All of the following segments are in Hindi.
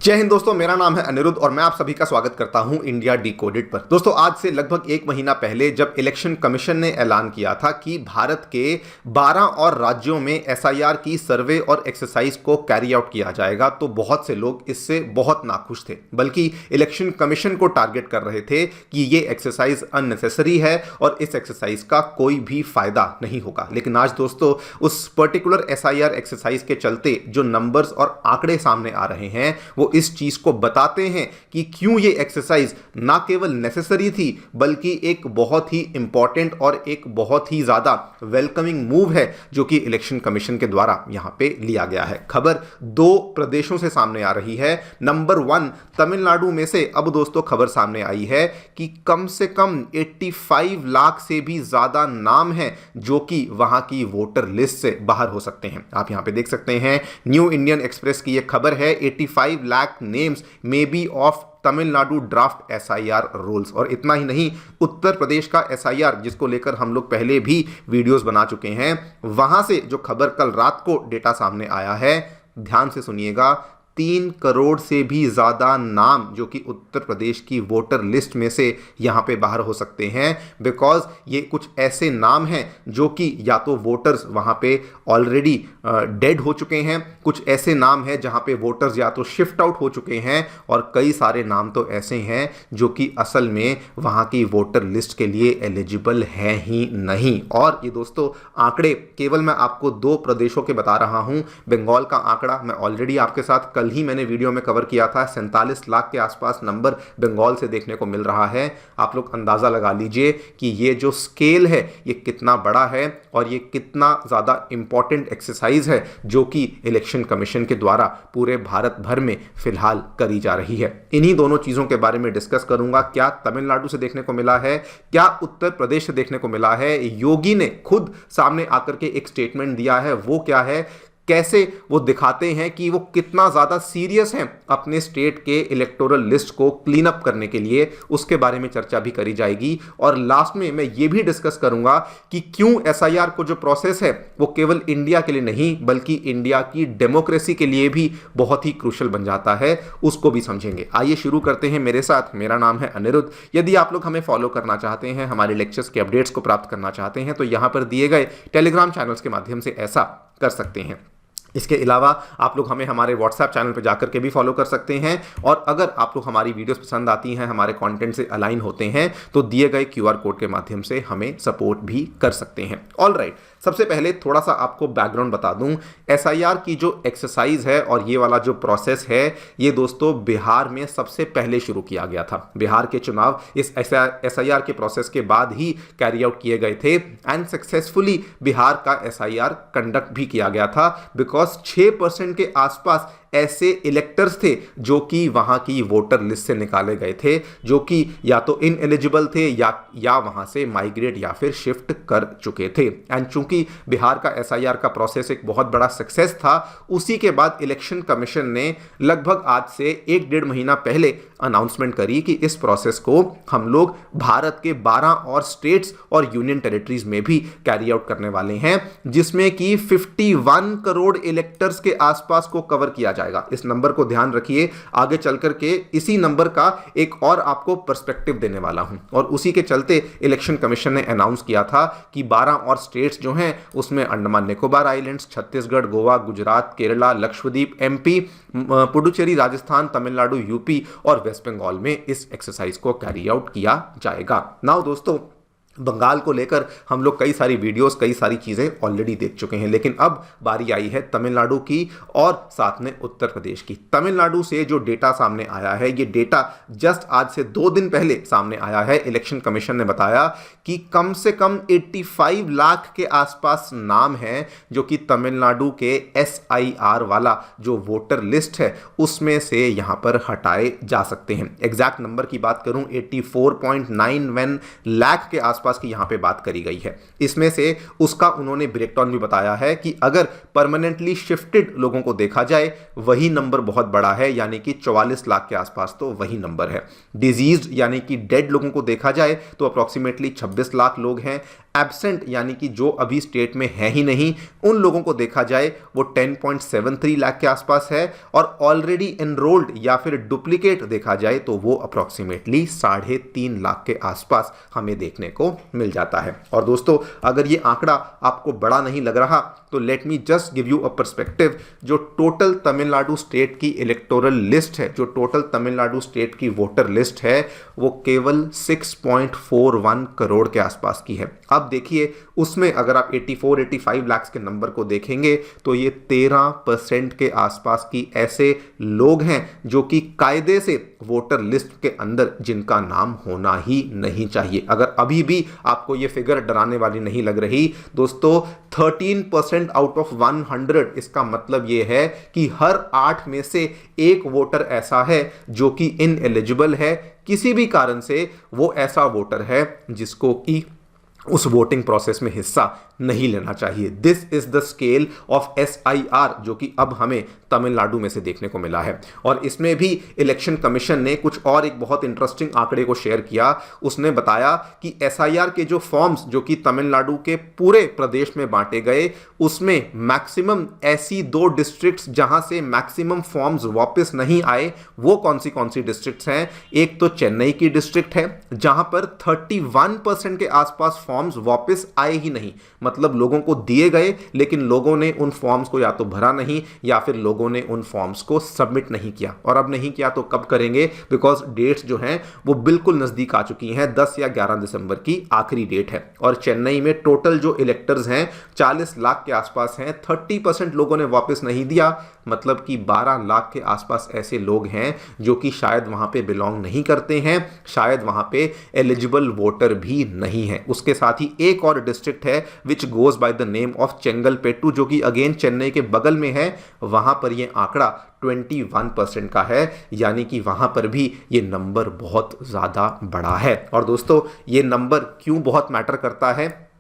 जय हिंद दोस्तों, मेरा नाम है अनिरुद्ध और मैं आप सभी का स्वागत करता हूं इंडिया डिकोडेड पर। दोस्तों, आज से लगभग एक महीना पहले जब इलेक्शन कमीशन ने ऐलान किया था कि भारत के 12 और राज्यों में एसआईआर की सर्वे और एक्सरसाइज को कैरी आउट किया जाएगा, तो बहुत से लोग इससे बहुत नाखुश थे, बल्कि इलेक्शन कमीशन को टारगेट कर रहे थे कि ये एक्सरसाइज अननेसेसरी है और इस एक्सरसाइज का कोई भी फायदा नहीं होगा। लेकिन आज दोस्तों, उस पर्टिकुलर एसआईआर एक्सरसाइज के चलते जो नंबर्स और आंकड़े सामने आ रहे हैं वो इस चीज को बताते हैं कि क्यों ये एक्सरसाइज ना केवल नेसेसरी थी बल्कि एक बहुत ही इंपॉर्टेंट और एक बहुत ही ज्यादा वेलकमिंग मूव है जो कि इलेक्शन कमीशन के द्वारा यहां पे लिया गया है। खबर दो प्रदेशों से सामने आ रही है। नंबर 1 तमिलनाडु में से अब दोस्तों खबर सामने आई है कि कम से कम 85 लाख से भी ज्यादा नाम हैं जो कि वहां की वोटर लिस्ट से बाहर हो सकते हैं। आप यहां पे देख सकते हैं, न्यू इंडियन एक्सप्रेस की यह खबर है, 85 lakh names may be of Tamil Nadu draft SIR rolls. और इतना ही नहीं, उत्तर प्रदेश का एसआईआर जिसको लेकर हम लोग पहले भी वीडियोस बना चुके हैं, वहां से जो खबर कल रात को डेटा सामने आया है, ध्यान से सुनिएगा, 3 करोड़ से भी ज़्यादा नाम जो कि उत्तर प्रदेश की वोटर लिस्ट में से यहाँ पे बाहर हो सकते हैं। बिकॉज ये कुछ ऐसे नाम हैं जो कि या तो वोटर्स वहाँ पे ऑलरेडी डेड हो चुके हैं, कुछ ऐसे नाम हैं जहाँ पे वोटर्स या तो शिफ्ट आउट हो चुके हैं, और कई सारे नाम तो ऐसे हैं जो कि असल में वहाँ की वोटर लिस्ट के लिए एलिजिबल हैं ही नहीं। और ये दोस्तों आंकड़े केवल मैं आपको 2 प्रदेशों के बता रहा हूँ। बंगाल का आंकड़ा मैं ऑलरेडी आपके साथ कल ही मैंने वीडियो में कवर किया था, 47 लाख के आसपास नंबर बंगाल से देखने को मिल रहा है। आप लोग अंदाजा लगा लीजिए कि ये जो स्केल है ये कितना बड़ा है और ये कितना ज्यादा इंपॉर्टेंट एक्सरसाइज है जो कि इलेक्शन कमीशन के द्वारा पूरे भारत भर में फिलहाल करी जा रही है। इन्हीं दोनों चीजों के बारे में डिस्कस करूंगा। क्या तमिलनाडु से देखने को मिला है, क्या उत्तर प्रदेश से देखने को मिला है, योगी ने खुद सामने आकर के एक स्टेटमेंट दिया है, वो क्या है, कैसे वो दिखाते हैं कि वो कितना ज़्यादा सीरियस हैं अपने स्टेट के इलेक्टोरल लिस्ट को क्लीन अप करने के लिए, उसके बारे में चर्चा भी करी जाएगी। और लास्ट में मैं ये भी डिस्कस करूंगा कि क्यों एसआईआर को जो प्रोसेस है वो केवल इंडिया के लिए नहीं बल्कि इंडिया की डेमोक्रेसी के लिए भी बहुत ही क्रूशल बन जाता है, उसको भी समझेंगे। आइए शुरू करते हैं मेरे साथ। मेरा नाम है अनिरुद्ध। यदि आप लोग हमें फॉलो करना चाहते हैं, हमारे लेक्चर्स के अपडेट्स को प्राप्त करना चाहते हैं, तो यहां पर दिए गए टेलीग्राम चैनल्स के माध्यम से ऐसा कर सकते हैं। इसके अलावा आप लोग हमें हमारे व्हाट्सएप चैनल पर जाकर के भी फॉलो कर सकते हैं। और अगर आप लोग हमारी वीडियोस पसंद आती हैं, हमारे कंटेंट से अलाइन होते हैं, तो दिए गए क्यूआर कोड के माध्यम से हमें सपोर्ट भी कर सकते हैं। ऑल राइट, सबसे पहले थोड़ा सा आपको बैकग्राउंड बता दूं। एसआईआर की जो एक्सरसाइज है और ये वाला जो प्रोसेस है, ये दोस्तों बिहार में सबसे पहले शुरू किया गया था। बिहार के चुनाव इस एसआईआर के प्रोसेस के बाद ही कैरी आउट किए गए थे एंड सक्सेसफुली बिहार का एसआईआर कंडक्ट भी किया गया था। बिकॉज 6% के आसपास ऐसे इलेक्टर्स थे जो कि वहां की वोटर लिस्ट से निकाले गए थे, जो कि या तो इनएलिजिबल थे या वहां से माइग्रेट या फिर शिफ्ट कर चुके थे। एंड चूंकि बिहार का एसआईआर का प्रोसेस एक बहुत बड़ा सक्सेस था, उसी के बाद इलेक्शन कमीशन ने लगभग आज से 1-1.5 महीना पहले अनाउंसमेंट करी कि इस प्रोसेस को हम लोग भारत के 12 और स्टेट्स और यूनियन टेरिटरीज में भी कैरी आउट करने वाले हैं, जिसमें कि 51 करोड़ इलेक्टर्स के आसपास को कवर किया जाएगा। इस नंबर को ध्यान रखिए, आगे चलकर के इसी नंबर का एक और आपको पर्सपेक्टिव देने वाला हूं। और उसी के चलते इलेक्शन कमीशन ने अनाउंस किया था कि 12 और स्टेट्स जो हैं उसमें Andaman Nicobar islands, Chhattisgarh, Goa, Gujarat, Kerala, Lakshadweep, MP, Puducherry, Rajasthan, Tamil Nadu, UP और वेस्ट बंगाल में इस एक्सरसाइज को कैरी आउट किया जाएगा। नाउ दोस्तों, बंगाल को लेकर हम लोग कई सारी वीडियोस, कई सारी चीज़ें ऑलरेडी देख चुके हैं, लेकिन अब बारी आई है तमिलनाडु की और साथ में उत्तर प्रदेश की। तमिलनाडु से जो डेटा सामने आया है, ये डेटा जस्ट आज से 2 दिन पहले सामने आया है। इलेक्शन कमीशन ने बताया कि कम से कम 85 लाख के आसपास नाम हैं जो कि तमिलनाडु के एसआईआर वाला जो वोटर लिस्ट है उसमें से यहां पर हटाए जा सकते हैं। एग्जैक्ट नंबर की बात करूं, 84.91 लाख के आसपास की यहां पे बात करी गई है। इसमें से उसका उन्होंने ब्रेकडाउन भी बताया है कि अगर परमानेंटली शिफ्टेड लोगों को देखा जाए वही नंबर बहुत बड़ा है, यानी कि 44 लाख के आसपास तो वही नंबर है। डिजीज्ड यानी कि डेड लोगों को देखा जाए तो अप्रोक्सीमेटली 26 लाख लोग हैं। एब्सेंट यानी कि जो अभी स्टेट में है ही नहीं, उन लोगों को देखा जाए वो 10.73 लाख के आसपास है, और ऑलरेडी एनरोल्ड या फिर डुप्लीकेट देखा जाए तो वो अप्रॉक्सीमेटली 3.5 लाख के आसपास हमें देखने को मिल जाता है। और दोस्तों, अगर ये आंकड़ा आपको बड़ा नहीं लग रहा तो let me just give you a perspective. जो टोटल तमिलनाडु स्टेट की इलेक्टोरल लिस्ट है, जो टोटल तमिलनाडु स्टेट की वोटर लिस्ट है, वो केवल 6.41 करोड़ के आसपास की है। अब देखिए, उसमें अगर आप 84-85 लाख के नंबर को देखेंगे तो ये 13% के आसपास की ऐसे लोग हैं जो कि कायदे से वोटर लिस्ट के अंदर जिनका नाम होना ही नहीं चाहिए। अगर अभी भी आपको ये फिगर डराने वाली नहीं लग रही दोस्तों, 13% आउट ऑफ 100, इसका मतलब ये है कि हर 8 में से एक वोटर ऐसा है जो कि इनएलिजिबल है, किसी भी कारण से वो ऐसा वोटर है जिसको कि उस वोटिंग प्रोसेस में हिस्सा नहीं लेना चाहिए। This is the scale of SIR जो कि अब हमें तमिलनाडु में से देखने को मिला है। और इसमें भी इलेक्शन कमीशन ने कुछ और एक बहुत इंटरेस्टिंग आंकड़े को शेयर किया। उसने बताया कि SIR के जो फॉर्म्स जो कि तमिलनाडु के पूरे प्रदेश में बांटे गए, उसमें मैक्सिमम ऐसी 2 डिस्ट्रिक्ट्स जहां से मैक्सिमम फॉर्म्स वापस नहीं आए, वो कौन सी डिस्ट्रिक्ट्स हैं? एक तो चेन्नई की डिस्ट्रिक्ट है जहां पर 31% के आसपास फॉर्म्स वापस आए ही नहीं, मतलब लोगों को दिए गए लेकिन लोगों ने उन फॉर्म्स को या तो भरा नहीं या फिर लोगों ने उन फॉर्म्स को सबमिट नहीं किया। और अब नहीं किया तो कब करेंगे? बिकॉज डेट्स जो हैं वो बिल्कुल नजदीक आ चुकी हैं। 10 या 11 दिसंबर की आखिरी डेट है। और चेन्नई में टोटल जो इलेक्टर्स हैं 40 लाख के आसपास हैं, 30% लोगों ने वापस नहीं दिया, मतलब कि 12 लाख के आसपास ऐसे लोग हैं जो कि शायद वहां पे बिलोंग नहीं करते हैं, शायद वहां पे एलिजिबल वोटर भी नहीं है। उसके साथ ही एक और डिस्ट्रिक्ट है which goes by the name of Chengalpattu, जो कि अगेन चेन्नई के बगल में है। वहां पर यह आंकड़ा 21% का है, यानी कि वहां पर भी ये नंबर बहुत ज्यादा बड़ा है। और दोस्तों, ये नंबर क्यों बहुत मैटर करता है?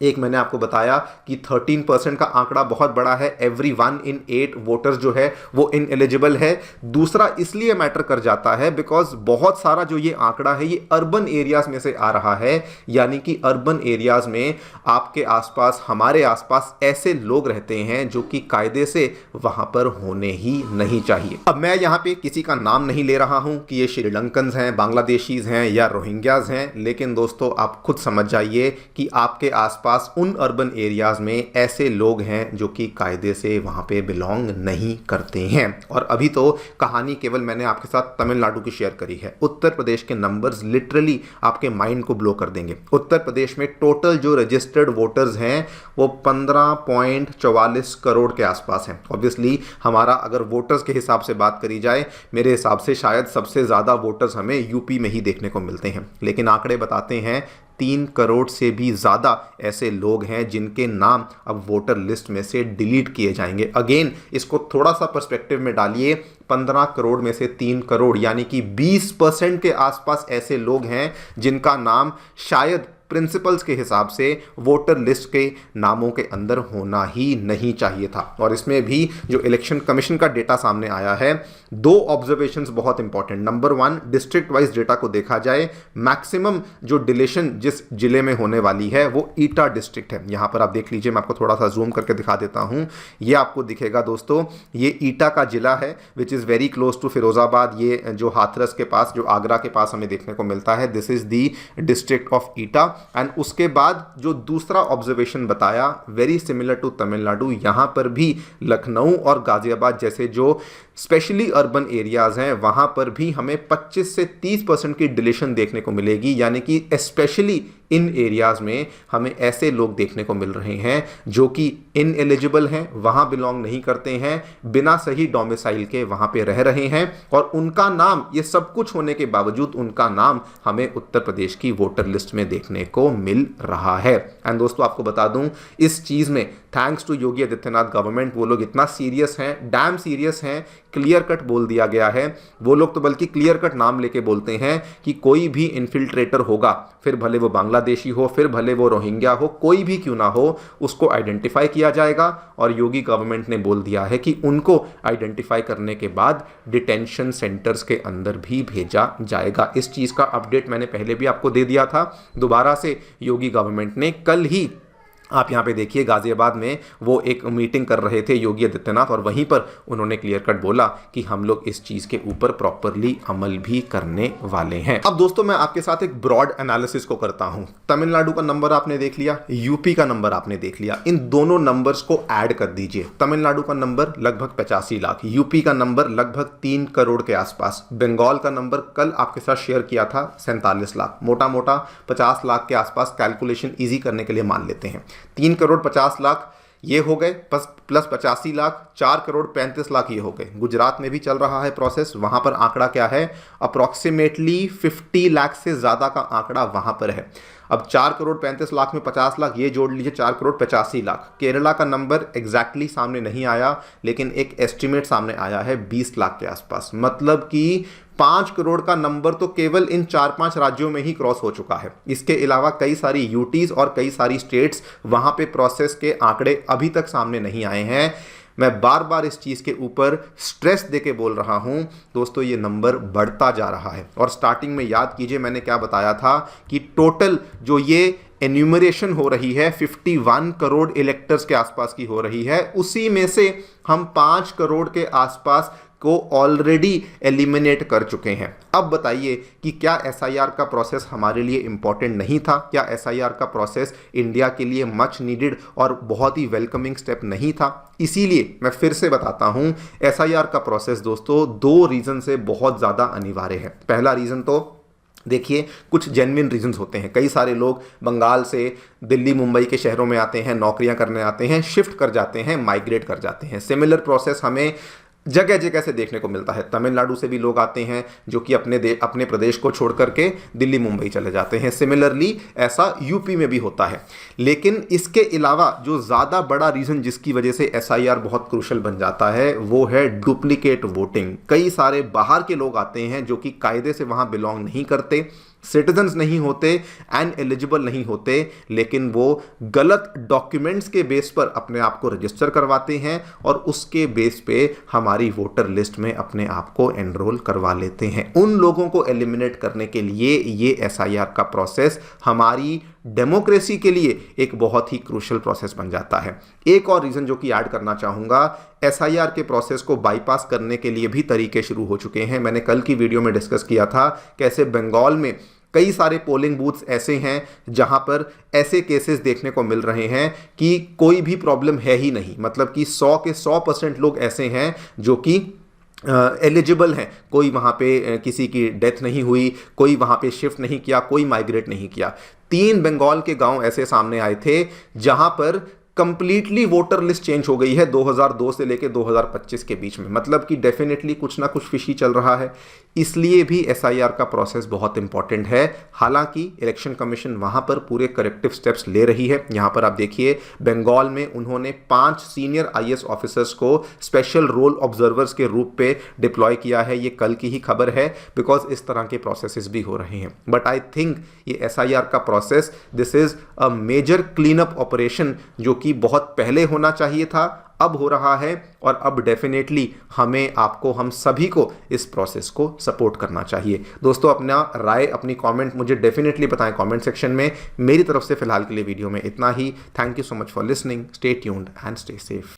एक मैंने आपको बताया कि 13% का आंकड़ा बहुत बड़ा है। एवरी 1 in 8 वोटर्स जो है वो इनएलिजिबल है। दूसरा इसलिए मैटर कर जाता है बिकॉज बहुत सारा जो ये आंकड़ा है ये अर्बन एरियाज में से आ रहा है, यानी कि अर्बन एरियाज में आपके आसपास, हमारे आसपास ऐसे लोग रहते हैं जो कि कायदे से वहां पर होने ही नहीं चाहिए। अब मैं यहां पे किसी का नाम नहीं ले रहा हूं कि ये श्रीलंकन्स हैं, बांग्लादेशीज हैं या रोहिंग्याज हैं, लेकिन दोस्तों आप खुद समझ जाइए कि आपके आसपास उन अर्बन एरियाज में ऐसे लोग हैं जो कि कायदे से वहां पे बिलोंग नहीं करते हैं। और अभी तो कहानी केवल मैंने आपके साथ तमिलनाडु की शेयर करी है। उत्तर प्रदेश के नंबर्स लिटरली आपके माइंड को ब्लो कर देंगे। उत्तर प्रदेश में टोटल जो रजिस्टर्ड वोटर्स हैं वो 15.44 करोड़ के आसपास हैं। ऑब्वियसली हमारा अगर वोटर्स के हिसाब से बात करी जाए, मेरे हिसाब से शायद सबसे ज़्यादा वोटर्स हमें यूपी में ही देखने को मिलते हैं, लेकिन आंकड़े बताते हैं 3 करोड़ से भी ज़्यादा ऐसे लोग हैं जिनके नाम अब वोटर लिस्ट में से डिलीट किए जाएंगे। अगेन इसको थोड़ा सा पर्सपेक्टिव में डालिए, 15 करोड़ में से 3 करोड़ यानी कि 20% के आसपास ऐसे लोग हैं जिनका नाम शायद प्रिंसिपल्स के हिसाब से वोटर लिस्ट के नामों के अंदर होना ही नहीं चाहिए था। और इसमें भी जो इलेक्शन कमीशन का डेटा सामने आया है, 2 ऑब्जर्वेशंस बहुत important. Number 1, district wise data को देखा जाए, मैक्सिमम जो डिलीशन जिस जिले में होने वाली है वो ईटा डिस्ट्रिक्ट है। यहां पर आप देख लीजिए, मैं आपको थोड़ा सा जूम करके दिखा देता हूं। ये आपको दिखेगा दोस्तों, ये ईटा का जिला है which is very close to Firozabad. ये जो हाथरस के पास, जो आगरा के पास हमें देखने को मिलता है, this is the district of eta. And उसके बाद जो दूसरा ऑब्जर्वेशन बताया, वेरी सिमिलर टू तमिलनाडु, यहां पर भी लखनऊ और गाजियाबाद जैसे जो स्पेशली अर्बन एरियाज हैं वहां पर भी हमें 25 से 30% की डिलीशन देखने को मिलेगी, यानी कि स्पेशली इन एरियाज में हमें ऐसे लोग देखने को मिल रहे हैं जो कि इनएलिजिबल हैं, वहां बिलोंग नहीं करते हैं, बिना सही डोमिसाइल के वहां पे रह रहे हैं, और उनका नाम, ये सब कुछ होने के बावजूद उनका नाम हमें उत्तर प्रदेश की वोटर लिस्ट में देखने को मिल रहा है। एंड दोस्तों आपको बता दूं, इस चीज में thanks to Yogi Adityanath government, वो लोग इतना सीरियस हैं, डैम सीरियस हैं, क्लियर कट बोल दिया गया है। वो लोग तो बल्कि क्लियर कट नाम लेके बोलते हैं कि कोई भी इन्फिल्ट्रेटर होगा, फिर भले वो बांग्लादेश बांग्लादेशी हो, फिर भले वो रोहिंग्या हो, कोई भी क्यों ना हो, उसको आइडेंटिफाई किया जाएगा। और योगी गवर्नमेंट ने बोल दिया है कि उनको आइडेंटिफाई करने के बाद डिटेंशन सेंटर्स के अंदर भी भेजा जाएगा। इस चीज़ का अपडेट मैंने पहले भी आपको दे दिया था। दोबारा से योगी गवर्नमेंट ने कल ही, आप यहाँ पे देखिए, गाजियाबाद में वो एक मीटिंग कर रहे थे योगी आदित्यनाथ, और वहीं पर उन्होंने क्लियर कट बोला कि हम लोग इस चीज़ के ऊपर प्रॉपरली अमल भी करने वाले हैं। अब दोस्तों मैं आपके साथ एक ब्रॉड एनालिसिस को करता हूँ। तमिलनाडु का नंबर आपने देख लिया, यूपी का नंबर आपने देख लिया, इन दोनों नंबर्स को ऐड कर दीजिए। तमिलनाडु का नंबर लगभग 85 लाख, यूपी का नंबर लगभग 3 करोड़ के आसपास, बंगाल का नंबर कल आपके साथ शेयर किया था 47 लाख, मोटा मोटा 50 लाख के आसपास कैलकुलेशन ईजी करने के लिए मान लेते हैं। 3 करोड़ 50 लाख ये हो गए, प्लस 85 लाख, 4 करोड़ 35 लाख ये हो गए। गुजरात में भी चल रहा है प्रोसेस, वहां पर आंकड़ा क्या है, अप्रॉक्सीमेटली 50 लाख से ज़्यादा का आंकड़ा वहां पर है। अब 4 करोड़ 35 लाख में 50 लाख ये जोड़ लीजिए, 4 करोड़ 85 लाख। केरला का नंबर एग्जैक्टली सामने नहीं आया, लेकिन एक एस्टिमेट सामने आया है 20 लाख के आसपास। मतलब कि 5 करोड़ का नंबर तो केवल इन 4-5 राज्यों में ही क्रॉस हो चुका है। इसके अलावा कई सारी यूटीज और कई सारी स्टेट्स, वहां पे प्रोसेस के आंकड़े अभी तक सामने नहीं आए हैं। मैं बार बार इस चीज़ के ऊपर स्ट्रेस देके बोल रहा हूं दोस्तों, ये नंबर बढ़ता जा रहा है। और स्टार्टिंग में याद कीजिए मैंने क्या बताया था कि टोटल जो ये एन्यूमरेशन हो रही है 51 करोड़ इलेक्टर्स के आसपास की हो रही है, उसी में से हम 5 करोड़ के आसपास को ऑलरेडी एलिमिनेट कर चुके हैं। अब बताइए कि क्या एसआईआर का प्रोसेस हमारे लिए इंपॉर्टेंट नहीं था? क्या एसआईआर का प्रोसेस इंडिया के लिए मच नीडेड और बहुत ही वेलकमिंग स्टेप नहीं था? इसीलिए मैं फिर से बताता हूं, एसआईआर का प्रोसेस दोस्तों 2 रीजन से बहुत ज़्यादा अनिवार्य है। पहला रीज़न तो देखिए, कुछ जेन्युइन रीजंस होते हैं। कई सारे लोग बंगाल से दिल्ली मुंबई के शहरों में आते हैं, नौकरियां करने आते हैं, शिफ्ट कर जाते हैं, माइग्रेट कर जाते हैं। सिमिलर प्रोसेस हमें जगह जगह से देखने को मिलता है। तमिलनाडु से भी लोग आते हैं जो कि अपने प्रदेश को छोड़ करके दिल्ली मुंबई चले जाते हैं। सिमिलरली ऐसा यूपी में भी होता है। लेकिन इसके अलावा जो ज़्यादा बड़ा रीज़न जिसकी वजह से एसआईआर बहुत क्रूशल बन जाता है वो है डुप्लीकेट वोटिंग। कई सारे बाहर के लोग आते हैं जो कि कायदे से वहाँ बिलोंग नहीं करते, सिटीजन्स नहीं होते एंड एलिजिबल नहीं होते, लेकिन वो गलत डॉक्यूमेंट्स के बेस पर अपने आप को रजिस्टर करवाते हैं और उसके बेस पे हमारी वोटर लिस्ट में अपने आप को एनरोल करवा लेते हैं। उन लोगों को एलिमिनेट करने के लिए ये एसआईआर का प्रोसेस हमारी डेमोक्रेसी के लिए एक बहुत ही क्रूशल प्रोसेस बन जाता है। एक और रीज़न जो कि ऐड करना चाहूँगा, एसआईआर के प्रोसेस को बाईपास करने के लिए भी तरीके शुरू हो चुके हैं। मैंने कल की वीडियो में डिस्कस किया था कैसे बंगाल में कई सारे पोलिंग बूथ्स ऐसे हैं जहां पर ऐसे केसेस देखने को मिल रहे हैं कि कोई भी प्रॉब्लम है ही नहीं। मतलब कि 100 के 100% लोग ऐसे हैं जो कि एलिजिबल हैं। कोई वहाँ पे किसी की डेथ नहीं हुई, कोई वहाँ पे शिफ्ट नहीं किया, कोई माइग्रेट नहीं किया। 3 बंगाल के गांव ऐसे सामने आए थे जहां पर कंप्लीटली वोटर लिस्ट चेंज हो गई है 2002 से लेकर 2025 के बीच में। मतलब कि डेफिनेटली कुछ ना कुछ फिशी चल रहा है। इसलिए भी एसआईआर का प्रोसेस बहुत इंपॉर्टेंट है। हालांकि इलेक्शन कमीशन वहां पर पूरे करेक्टिव स्टेप्स ले रही है। यहां पर आप देखिए, बंगाल में उन्होंने 5 सीनियर आईएएस ऑफिसर्स को स्पेशल रोल ऑब्जर्वर्स के रूप पे डिप्लॉय किया है। ये कल की ही खबर है, बिकॉज इस तरह के प्रोसेसेस भी हो रहे हैं। बट आई थिंक ये एसआईआर का process, this is a major clean up operation जो कि बहुत पहले होना चाहिए था, अब हो रहा है। और अब डेफिनेटली हमें, आपको, हम सभी को इस प्रोसेस को सपोर्ट करना चाहिए। दोस्तों अपना राय, अपनी कमेंट मुझे डेफिनेटली बताएं कमेंट सेक्शन में। मेरी तरफ से फिलहाल के लिए वीडियो में इतना ही। Thank you so much for listening. Stay tuned and stay safe.